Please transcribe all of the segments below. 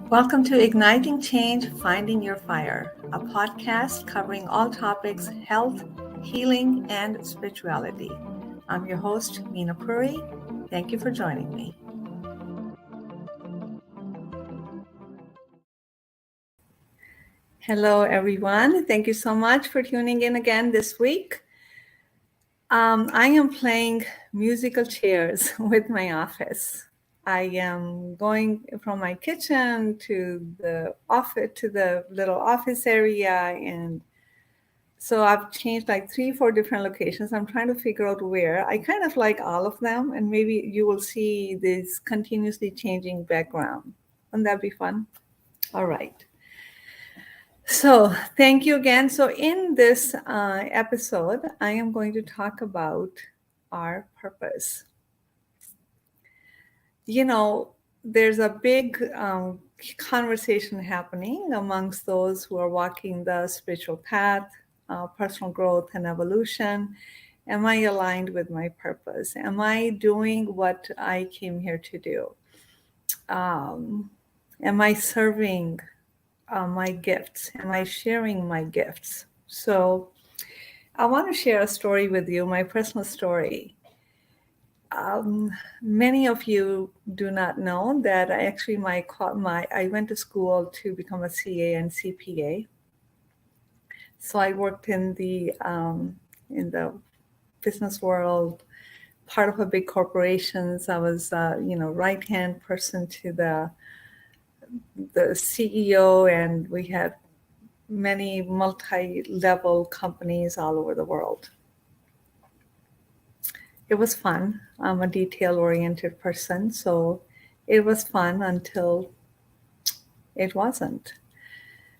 Welcome to Igniting Change, Finding Your Fire, a podcast covering all topics health, healing, and spirituality. I'm your host, Meena Puri. Thank you for joining me. Hello, everyone. Thank you so much for tuning in again this week. I am playing musical chairs with my office. I am going from my kitchen to the office, to the little office area, and so I've changed like 3, 4 different locations. I'm trying to figure out where. I kind of like all of them, and maybe you will see this continuously changing background. Wouldn't that be fun? All right. So thank you again. So in this episode, I am going to talk about our purpose. You know, there's a big conversation happening amongst those who are walking the spiritual path, personal growth and evolution. Am I aligned with my purpose? Am I doing what I came here to do? Am I serving my gifts? Am I sharing my gifts? So I want to share a story with you, my personal story. Many of you do not know that I actually I went to school to become a CA and CPA. So I worked in the business world, part of a big corporations. I was right hand person to the CEO, and we had many multi-level companies all over the world. It was fun. I'm a detail-oriented person, so it was fun until it wasn't.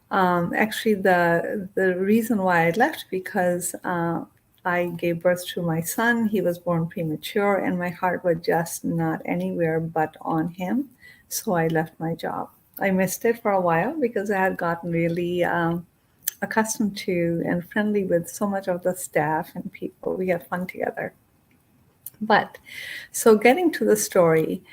Actually, the reason why I left because I gave birth to my son. He was born premature, and my heart was just not anywhere but on him. So I left my job. I missed it for a while because I had gotten really accustomed to and friendly with so much of the staff and people. We had fun together. But so getting to the story,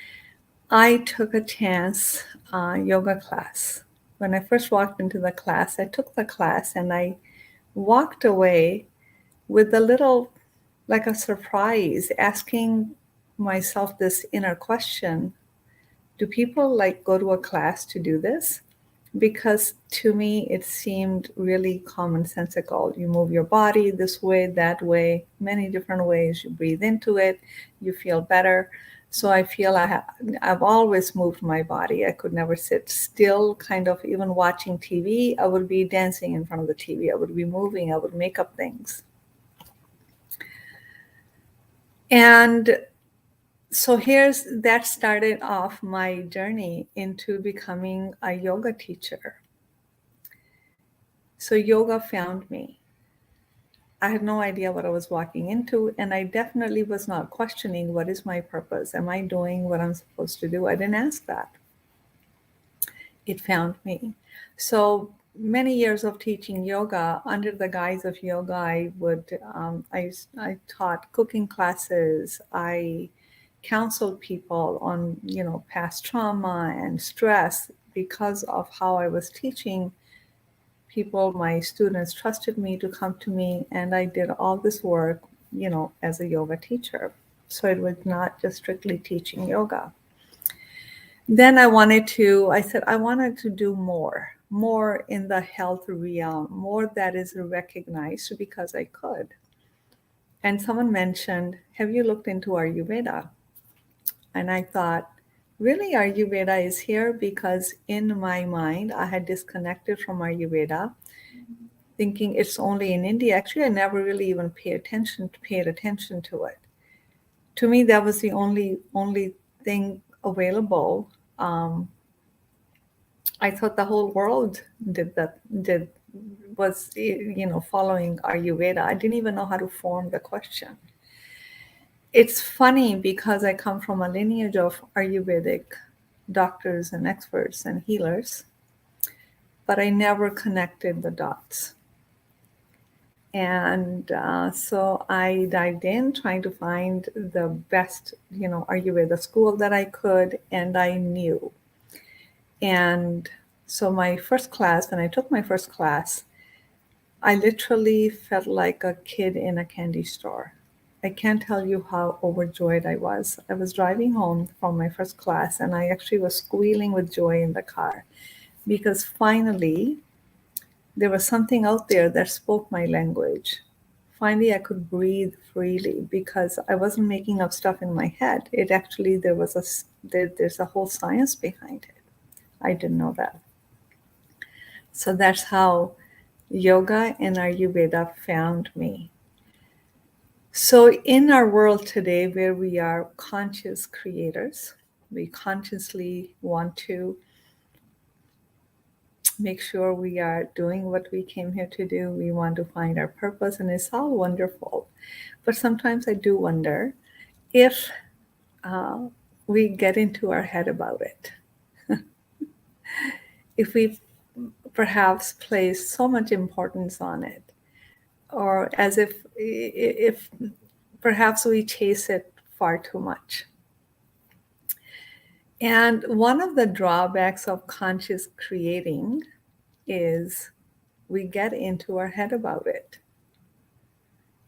I took a chance yoga class. When I first walked into the class, I took the class and I walked away with a little, like a surprise, asking myself this inner question: do people like go to a class to do this? Because to me, it seemed really commonsensical. You move your body this way, that way, many different ways. You breathe into it, you feel better. So I feel I've always moved my body. I could never sit still, kind of even watching TV. I would be dancing in front of the TV. I would be moving. I would make up things. And so that started off my journey into becoming a yoga teacher. So yoga found me. I had no idea what I was walking into, and I definitely was not questioning what is my purpose. Am I doing what I'm supposed to do? I didn't ask that. It found me. So many years of teaching yoga, under the guise of yoga, I taught cooking classes. I counseled people on past trauma and stress. Because of how I was teaching, people, my students, trusted me to come to me, and I did all this work as a yoga teacher. So it was not just strictly teaching yoga. Then I said I wanted to do more in the health realm, more that is recognized, because I could. And someone mentioned, have you looked into Ayurveda? And I thought, really, Ayurveda is here? Because in my mind, I had disconnected from Ayurveda, thinking it's only in India. Actually, I never really even paid attention to it. To me, that was the only thing available. I thought the whole world was following Ayurveda. I didn't even know how to form the question. It's funny because I come from a lineage of Ayurvedic doctors and experts and healers, but I never connected the dots. And so I dived in trying to find the best, Ayurveda school that I could, and I knew. And so my first class, when I took my first class, I literally felt like a kid in a candy store. I can't tell you how overjoyed I was. I was driving home from my first class and I actually was squealing with joy in the car because finally there was something out there that spoke my language. Finally, I could breathe freely because I wasn't making up stuff in my head. It actually, there's a whole science behind it. I didn't know that. So that's how yoga and Ayurveda found me. So, in our world today, where we are conscious creators, we consciously want to make sure we are doing what we came here to do. We want to find our purpose, and it's all wonderful. But sometimes I do wonder if uh, we get into our head about it. If we perhaps place so much importance on it, or as if perhaps we chase it far too much. And one of the drawbacks of conscious creating is we get into our head about it.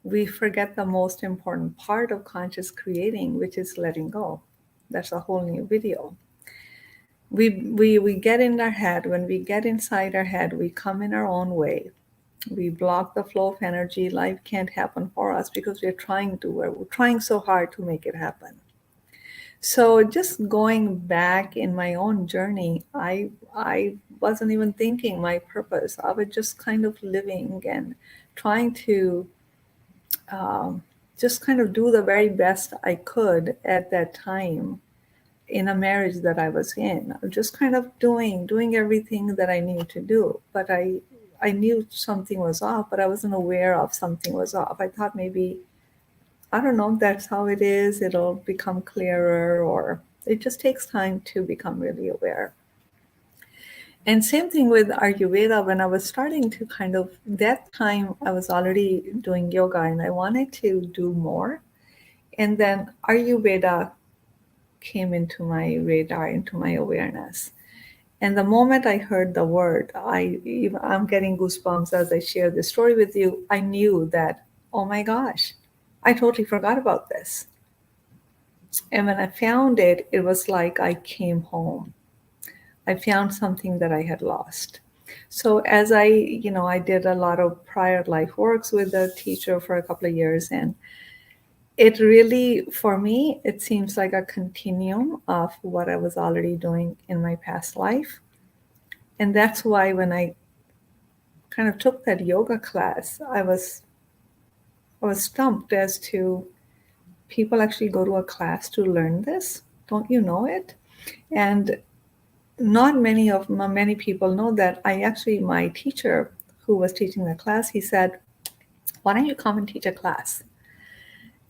We forget the most important part of conscious creating, which is letting go. That's a whole new video. We get in our head. When we get inside our head, we come in our own way. We block the flow of energy. Life can't happen for us because we're trying so hard to make it happen. So just going back in my own journey, I wasn't even thinking my purpose. I was just kind of living and trying to just kind of do the very best I could at that time in a marriage that I was in. Just kind of doing everything that I needed to do. But I knew something was off, but I wasn't aware of something was off. I thought maybe, I don't know, that's how it is. It'll become clearer, or it just takes time to become really aware. And same thing with Ayurveda. When I was starting to kind of, that time I was already doing yoga and I wanted to do more. And then Ayurveda came into my radar, into my awareness. And the moment I heard the word, I'm getting goosebumps as I share this story with you. I knew that, oh my gosh, I totally forgot about this. And when I found it, it was like I came home. I found something that I had lost. So as I did a lot of prior life works with a teacher for a couple of years, and it really, for me, it seems like a continuum of what I was already doing in my past life. And that's why when I kind of took that yoga class, I was stumped as to, people actually go to a class to learn this. Don't you know it? And not many people know that my teacher who was teaching the class, he said, why don't you come and teach a class?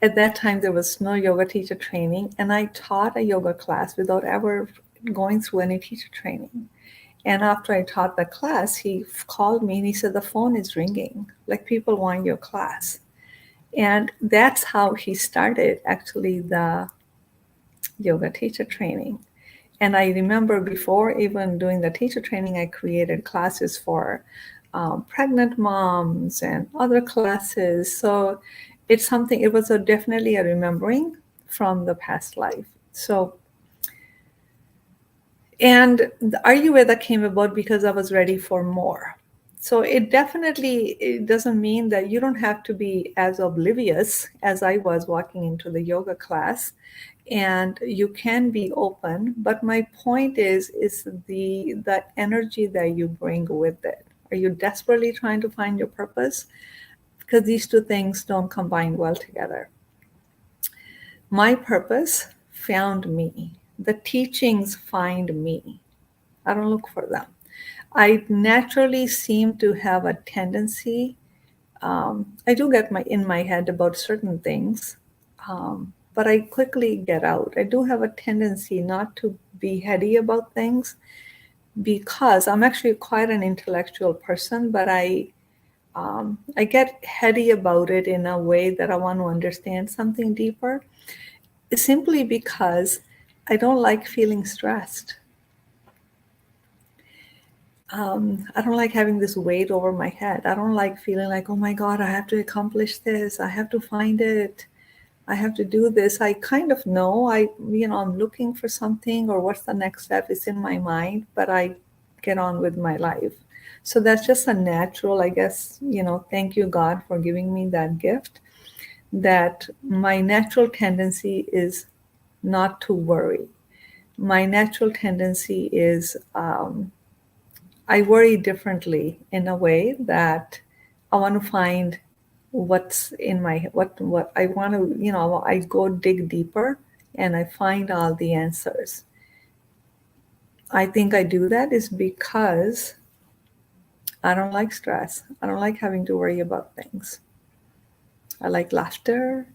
At that time, there was no yoga teacher training, and I taught a yoga class without ever going through any teacher training. And after I taught the class, he called me and he said, the phone is ringing, like people want your class. And that's how he started actually the yoga teacher training. And I remember before even doing the teacher training, I created classes for pregnant moms and other classes. So it was definitely a remembering from the past life. So, and the Ayurveda came about because I was ready for more. So it doesn't mean that you don't have to be as oblivious as I was walking into the yoga class, and you can be open. But my point is the energy that you bring with it. Are you desperately trying to find your purpose? Because these two things don't combine well together. My purpose found me. The teachings find me. I don't look for them. I naturally seem to have a tendency. I do get in my head about certain things, but I quickly get out. I do have a tendency not to be heady about things because I'm actually quite an intellectual person, but I get heady about it in a way that I want to understand something deeper, simply because I don't like feeling stressed. I don't like having this weight over my head. I don't like feeling like, oh my God, I have to accomplish this. I have to find it. I have to do this. I kind of know I'm looking for something or what's the next step. It's in my mind, but I get on with my life. So that's just a natural, I guess, thank you, God, for giving me that gift, that my natural tendency is not to worry. My natural tendency is, I worry differently in a way that I want to find what's in my what I want to, I go dig deeper and I find all the answers. I think I do that is because I don't like stress. I don't like having to worry about things. I like laughter.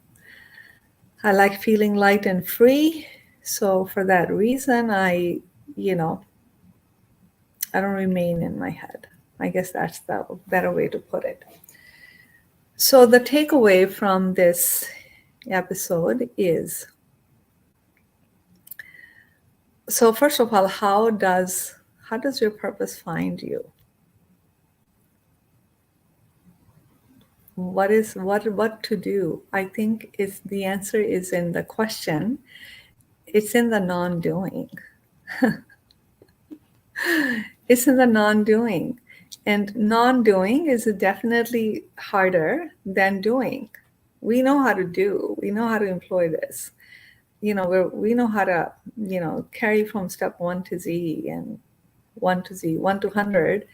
I like feeling light and free. So for that reason, you know, I don't remain in my head. I guess that's the better way to put it. So the takeaway from this episode is, so first of all, how does your purpose find you? What to do? I think is the answer is in the question. It's in the non-doing. It's in the non-doing. And non-doing is definitely harder than doing. We know how to do. We know how to employ this. We know how to, carry from step 1 to Z and 1 to Z, 1 to 100.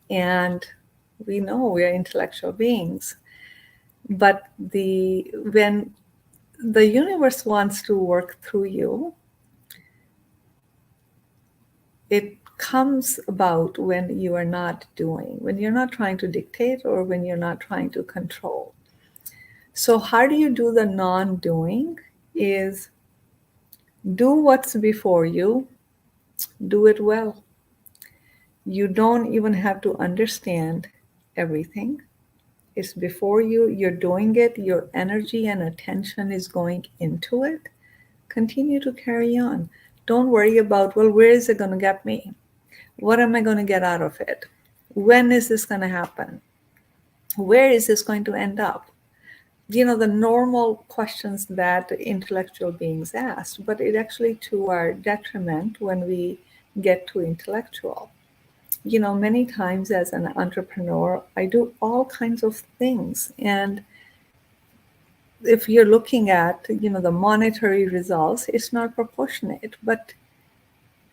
And we know we're intellectual beings. But when the universe wants to work through you, it comes about when you are not doing, when you're not trying to dictate or when you're not trying to control. So how do you do the non-doing is do what's before you, do it well. You don't even have to understand everything. It's before you, you're doing it, your energy and attention is going into it. Continue to carry on. Don't worry about, well, where is it going to get me? What am I going to get out of it? When is this going to happen? Where is this going to end up? The normal questions that intellectual beings ask, but it actually to our detriment when we get too intellectual. Many times as an entrepreneur, I do all kinds of things. And if you're looking at, the monetary results, it's not proportionate, but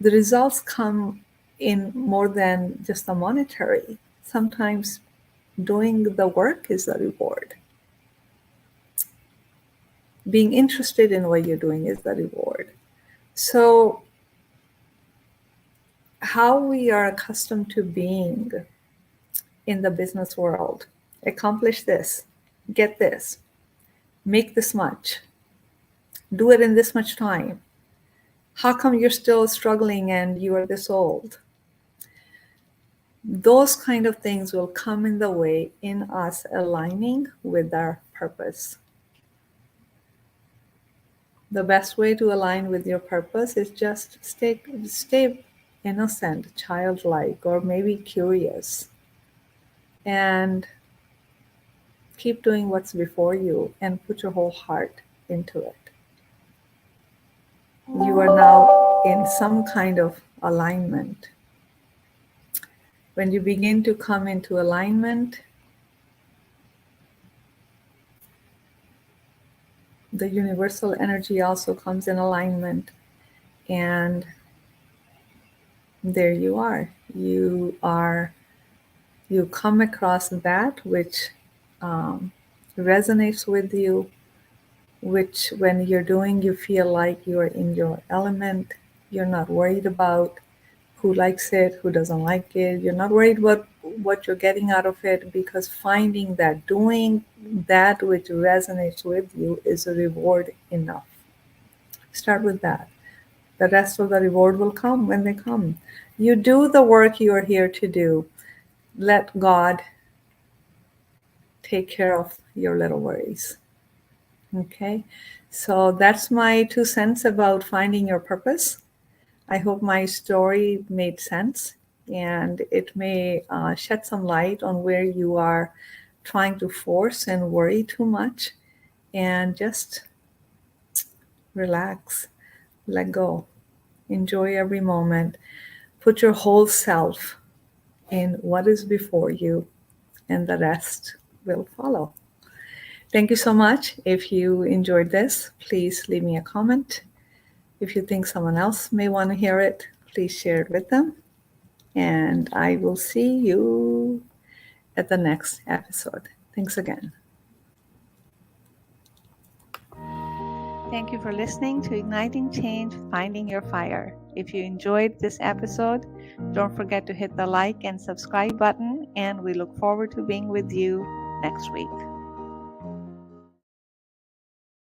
the results come in more than just the monetary. Sometimes doing the work is the reward. Being interested in what you're doing is the reward. So how we are accustomed to being in the business world, accomplish this, get this, make this much, do it in this much time. How come you're still struggling and you are this old? Those kind of things will come in the way in us aligning with our purpose. The best way to align with your purpose is just stay innocent, childlike, or maybe curious, and keep doing what's before you and put your whole heart into it. You are now in some kind of alignment. When you begin to come into alignment, the universal energy also comes in alignment, and there you are. You come across that which resonates with you, which when you're doing, you feel like you're in your element. You're not worried about who likes it, who doesn't like it. You're not worried about what you're getting out of it, because finding that doing that which resonates with you is a reward enough. Start with that. The rest of the reward will come when they come. You do the work you are here to do. Let God take care of your little worries. Okay, so that's my 2 cents about finding your purpose. I hope my story made sense. and it may shed some light on where you are trying to force and worry too much, and just relax, let go, enjoy every moment, put your whole self in what is before you, and the rest will follow. Thank you so much. If you enjoyed this, please leave me a comment. If you think someone else may want to hear it, please share it with them. And I will see you at the next episode. Thanks again. Thank you for listening to Igniting Change, Finding Your Fire. If you enjoyed this episode, don't forget to hit the like and subscribe button, and we look forward to being with you next week.